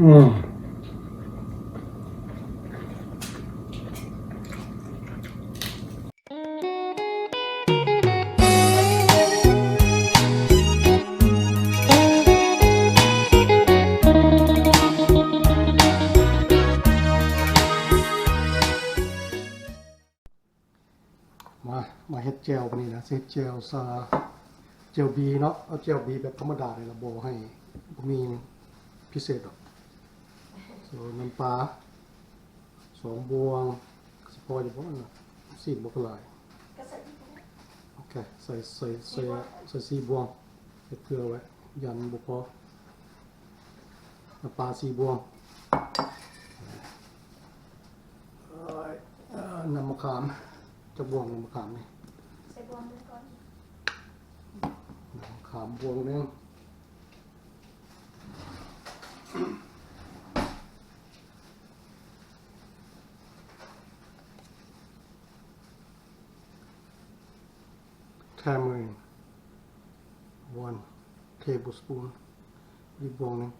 มาเฮ็ดแจวปานนี้นะเฮ็ดแจวซาแจวบีเนาะเอาแจวบีแบบธรรมดาเลยล่ะบ่ให้บ่มีพิเศษดอกน้ำปลา2บวงสิพออยู่บ่น่ะสิบ่หลายโอเคใส่4บวงเฮ็ดเกลือไว้ยันบ่พอน้ำปลา4บวงน้ำมะขามจะบวงน้ำมะขามนี่ใส่บวงนึงก่อนน้ำมะขามบวงนึงtamarind 1 tablespoon อีกบวงนึง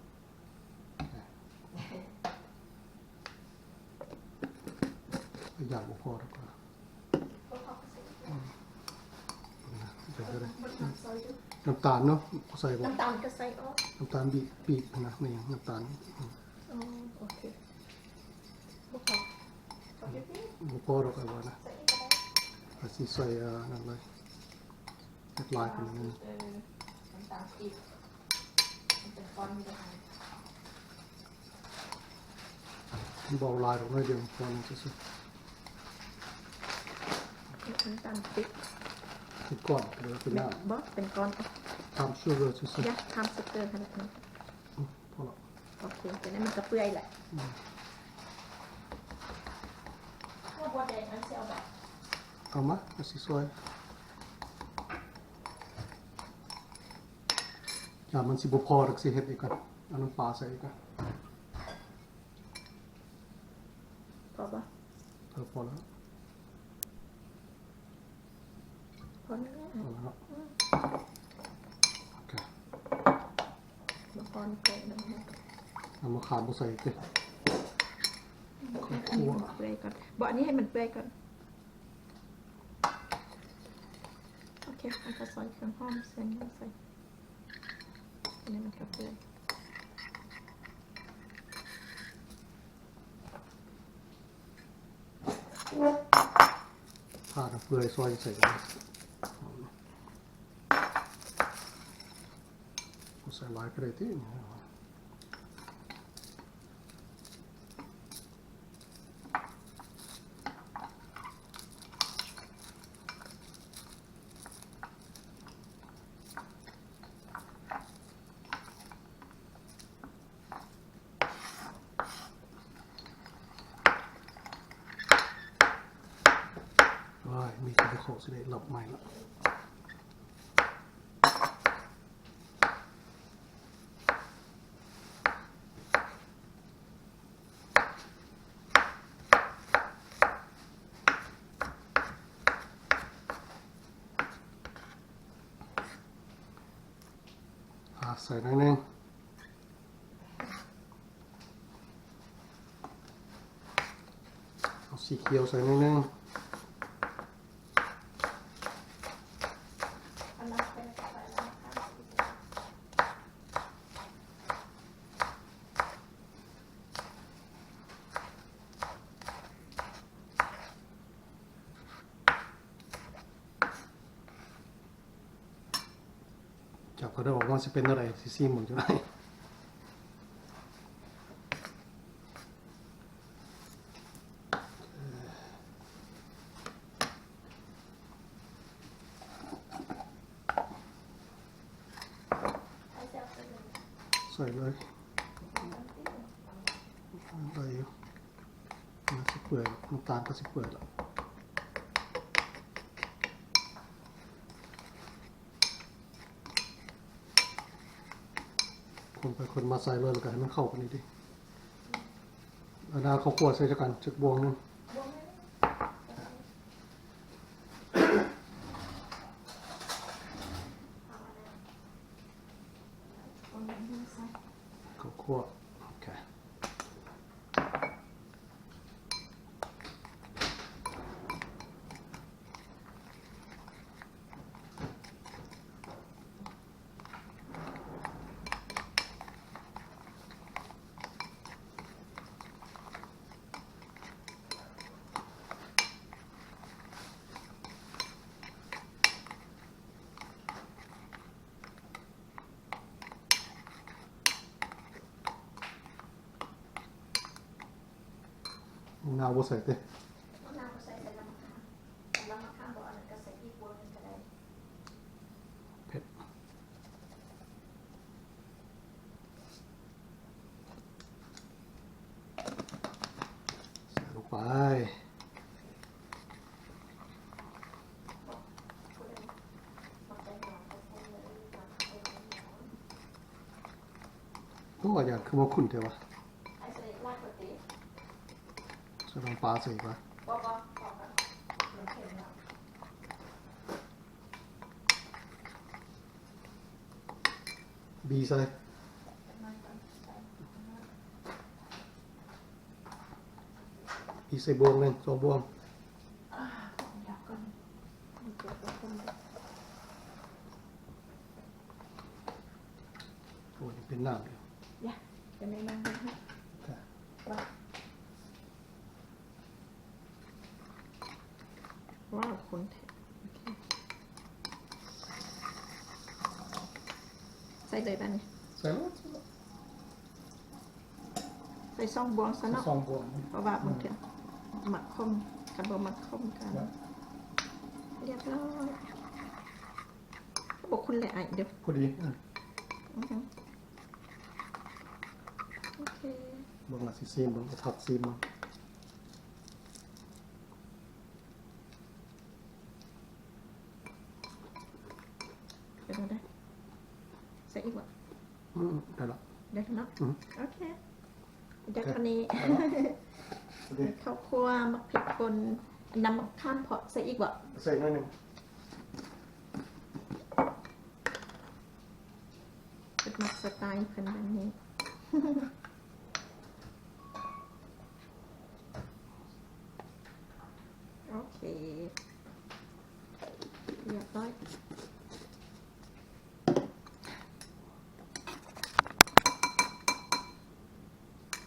อยากบ่พอแล้วก็น้ำตาลเนาะใส่บ่น้ำตาลก็ใส่ออกน้ำตาลบีบนะนี่น้ำตาลโอเคบ่พอดอกอะไรนะก็สิใส่นั่นเลยเฮ็ดลายเป็นอย่างนี้น้ำตาลปี๊บมันเป็นก้อนมีอะไรบ่ลายดอกน้อยเดียวพอมันจะสุดน้ำตาลปี๊บเป็นก้อนเลยเป็นน้ำบ่เป็นก้อนทำชูเกอร์สุดอยากทำสเตอร์ขนาดนั้นพอแล้วโอเคจะได้มันกระเปื่อยแหละถ้าบัวแดงนั้นจะเอาแบบเอามาสิซอยอย่ามันสิบ่พอดอกสิเฮ็ดอีกก่อนเอาน้ำปลาใส่อีกก่อนพอป่ะพอแล้วพอแล้วพอแล้วโอเคมาก้อนเกลือน้ำมะขามบ่ใส่เด้คั่วเปื่อยก่อนบ่อันนี้ให้มันเปื่อยก่อนโอเคมันก็ใส่เครื่องหอมใส่น้ำใส่อันนี้มันก็เปื่อยผ่าเปื่อยซอยใส่กันใส่ลายก็ได้ที่มีกระโขกสิได้หลบใหม่ละใส่หน่อยนึงเอาสีเขียวใส่หน่อยนึงจับก็ได้บอกว่าจะเป็นอะไรซีหมุนจะได้ใส่เลยอะไรอยู่มันจะเปื่อยน้ำตาลก็จะเปื่อยแล้วคนไปคนมาใส่เลยแล้วกันให้มันเข้ากันนี่ดิอันนั้นเขาคั่วใส่จักกันจักบวงนึงเขาคั่วโอเค นาวบ่ใส่เต้ มะนาวก็ใส่น้ำมะขามน้ำมะขามบ่อันนั้นก็ใส่อีกบัวนึงก็ได้ เผ็ดใส่ลงไปโอ้อย่างคือว่าคุณเถอะวะ ไอ้ใส่รากกะทิ ใส่น้ำปลาใส่ปะ บ่บอกกันมันเค็มแล้ว บีใส่ มันก็ใส่ บีใส่บวงหนึ่ง2บวง อยากก่อนมันเกิดเป็นคน โอ้ยเป็นน้ำเดียว อย่าจะไม่นั่งเลยฮะ ค่ะ ว้าวคนแท้โอเคใส่เลยบ้านนี้ ใส่แล้ว ใส่2บวงซะเนาะ 2บวง เพราะว่าบางทีหมักคมกับบ่หมักคมกันเรียบร้อยบอกคุณแหละไอ้เดี๋ยว พอดี อือฮึโอเค บางละสิซีมบางทับซีมมา เดี๋ยวเราได้ใส่อีกวะ ได้ละ เดี๋ยวเนาะ อืม โอเคเดี๋ยวคนนี้ พอดี ข้าวคั่วมะพริกป่นน้ำมะขามเผาะใส่อีกวะ ใส่หน่อยหนึง เป็นมักสไตล์เพิ่นแบบนี้ โอเคเรียบร้อย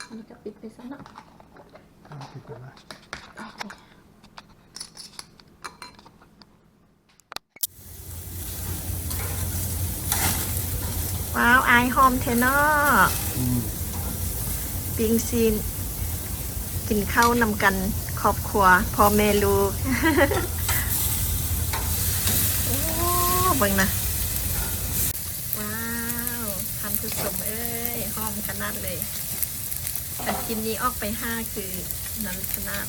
อันนี้ก็ปิดไปซะเนาะ ปิดไปเลย ว้าวไอหอมเทนอปิงซีนกินข้าวนำกันครอบครัวพ่อแม่ลูก โอ้เบิ่งนะว้าวท่านผู้ชมเอ้ยหอมขนาดเลยแต่กินนี้ออกไป5คือนั้นขนาด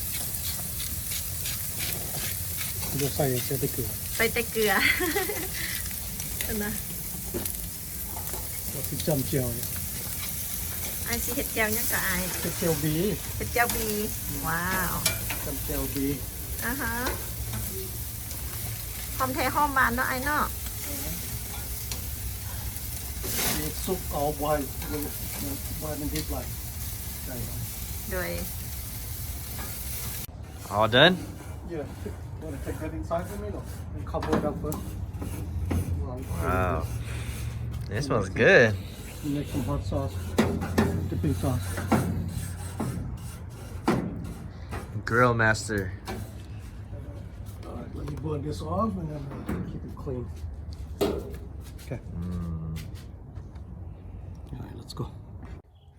จะใส่ตะเกียบ ใส่แต่เกลือ นะ ว่าสิจำเจียวเนี่ย ไอซีเห็ดเจียวเนี่ยกับไอ เป็นเจียวบี เห็ดเจียวบีว้าว จำเจียวบี อ่าฮะหอมแท้หอมหวานเนาะไอเนาะ มีซุปเอาไว้ไว้มันดิบไหลใช่ โดย All done? Yeah, want to take that inside for me? No, and cover it up first. Wow. This smells good. Make some hot sauce, dipping sauce. Grill master. Alright, let me burn this off and then keep it clean. Okay. Alright, let's go.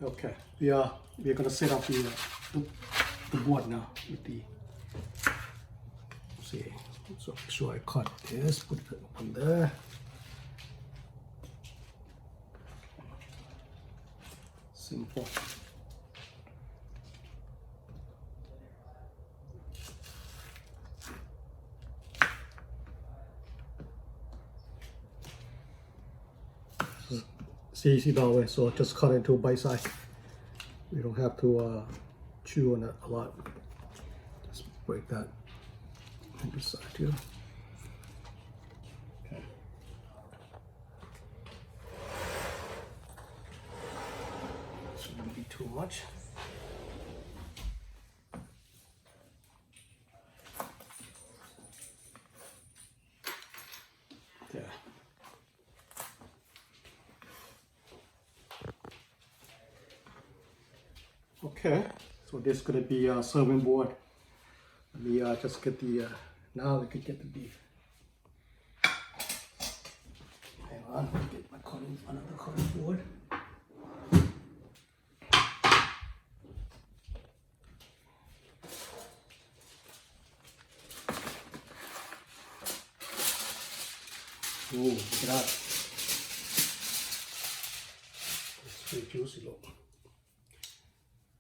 Okay, we are gonna set up the board now with the. See, so make sure I cut this, put it on there. Simple. It's easy that way, so just cut into bite size. You don't have to chew on it a lot. Just break that on this side too. Okay. Shouldn't be too much. There. Okay, so this is gonna be a serving board. Let me just get the, now we can get the beef. Hang on, let me get my cutting, another cutting board. Ooh, look at that. It's very juicy look.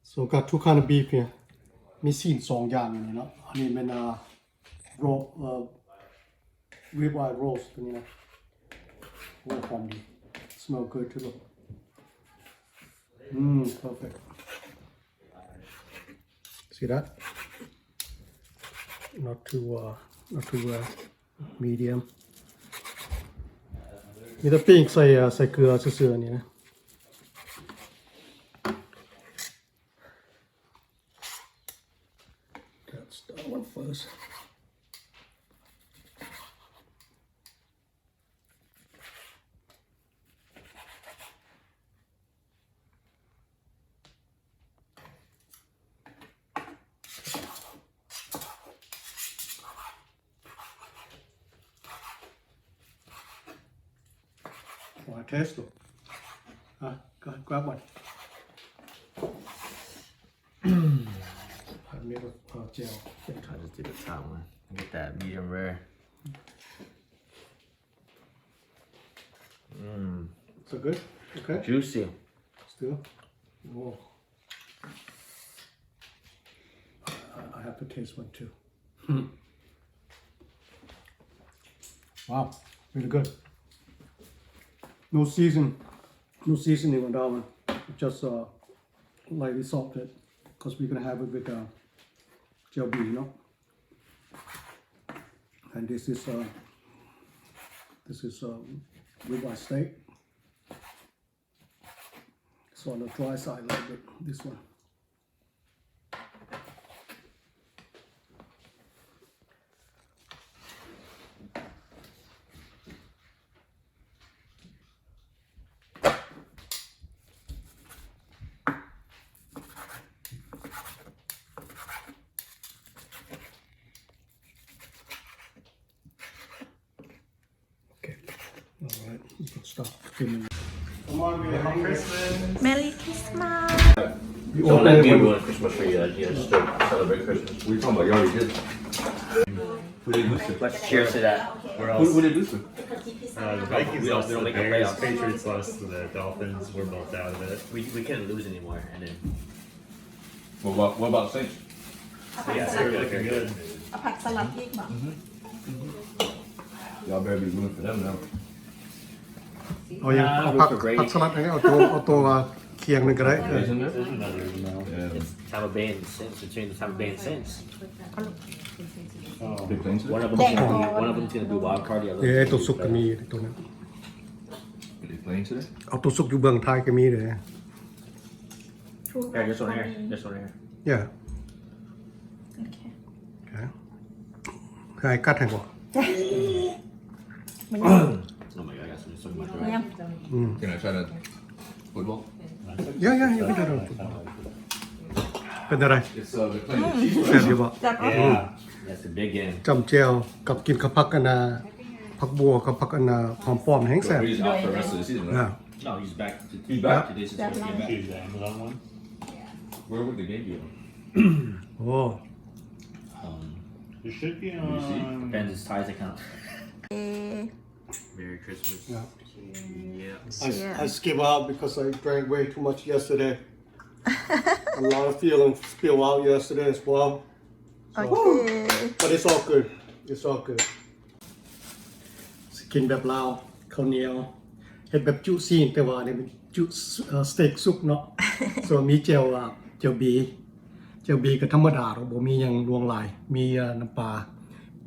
So got two kind of beef here. มีซีน2อย่างอยู่นี่เนาะอันนี้เป็นrib eye roast ตัวนี้นะโอ้หอมดี smell good too look perfect see that not too medium มีแต่ปิ้งใส่เกลือซื่อๆนี่นะThat's that one first. Want to taste it? Go ahead, grab one. I made a gel. I just did the top one. Get that medium rare. So good? Okay. Juicy. Still? Whoa. I have to taste one too. Wow, really good. No seasoning on that one. Just lightly salted because we're gonna have it with gel beef, you know. And this is ribeye steak. It's on the dry side a little bit. This one. Okay. All right. You can stop filming. Come on, we're hungry. Merry Christmas Don't let me ruin Christmas for you. You just don't celebrate Christmas. What are you talking about? You already did. Who did lose to? Let's cheers to that. Who did you lose to? The Vikings we don't- lost we to don't the make the Bears, playoffs. Patriots lost to the Dolphins. We're both out of it. We couldn't lose anymore, and then What about Saints? Yeah, they're looking good. เอาผักสลัดอีกบอก Y'all better be rooting for them now. เอาอย่างเอาผักสลัดให้เอาตัวเคียงหนึงก็ได้ Is in there? There's another email. Yeah. Tampa Bay and Saints between the Tampa Bay and Saints. Big things. One of them's gonna be wild card. The เอ้ other ตัวสุกก็มีตัวนั้น Are they playing today? เอาตัวสุกอยู่เบื้องท้ายก็มีเลย Here, this one here. This one here. Yeah โอเค okay ให้กัดให้บ่ มัน Oh my god, I got some in my throat. ยัง Can I try that football? ย่าไม่ได้ดูเป็นอะไร It's they're playing the Chiefs แซ่บอยู่บ่ จับเอา Yeah. That's the big game. จำเจียวกับกินกับผักอันน่ะผักบัวกับผักอันน่ะหอมป้อมแห้งแซ่บ Brady's out for the rest of the season, อ่า right? No, he's back. He's back? Today's his That first game back. Choose the Amazon one. Where would the game be on? โอ้ It should be see? on. Ben's his ties account. เอ Merry Christmas. Yeah. Yeah. I skip out because I drank way too much yesterday. A lot of feelings spill out yesterday as well. โอเค But it's all good. It's all good. กินแบบลาวข้าวเหนียวเฮ็ดแบบจุซีนแต่ว่าเนี่ยเป็นจุสเต็กซุปเนาะ ส่วนมีเจลบีก็ธรรมดาเราบ่มีหยังลวงลาย มีน้ำปลา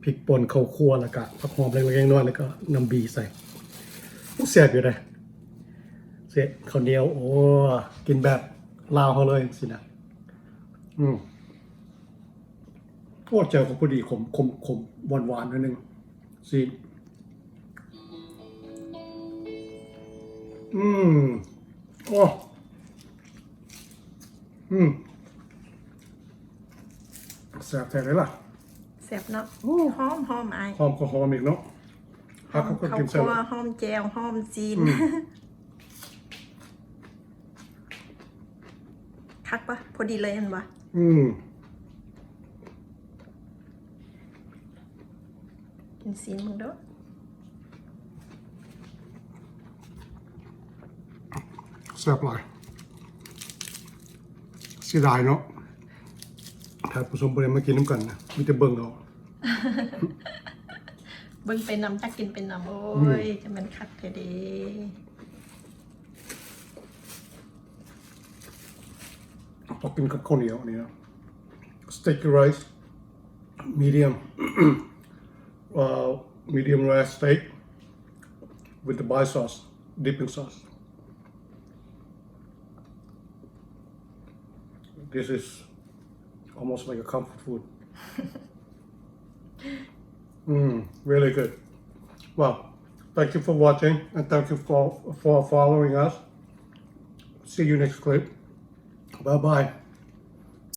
พริกป่นข้าวคั่วแล้วก็ผักหอมเล็กๆน้อยๆแล้วก็น้ำบีใส่แซ่บอยู่เลยเสร็จข้าวเหนียวโอ้กินแบบลาวเขาเลยสินะโอ้เจลก็พอดีขมหวานๆนิดนึงสิโอ้แซ่บแท้เลยล่ะ แซ่บเนาะหอมไอาย หอมก็หอมอีกเนาะ หอม เขาก็ ข้าว กินแซ่บ คั่วหอมแจวหอมจีนคักปะพอดีเลยอันวะกินซีนมึงเด้อ แซ่บหลายเสียดายเนาะถ้าผู้ชมบ่ได้มากินน้ำกันนะมีแต่เบิ่งเอา เบิ่งเป็นน้ำจักกินเป็นน้ำโอ้ยจะมันคักแท้เด้ ต้องกินกับข้าวเหนียวนี่นะ sticky rice medium medium rare steak with the Thai sauce dipping sauce this is almost like a comfort food really good well thank you for watching and thank you for following us see you next clip bye bye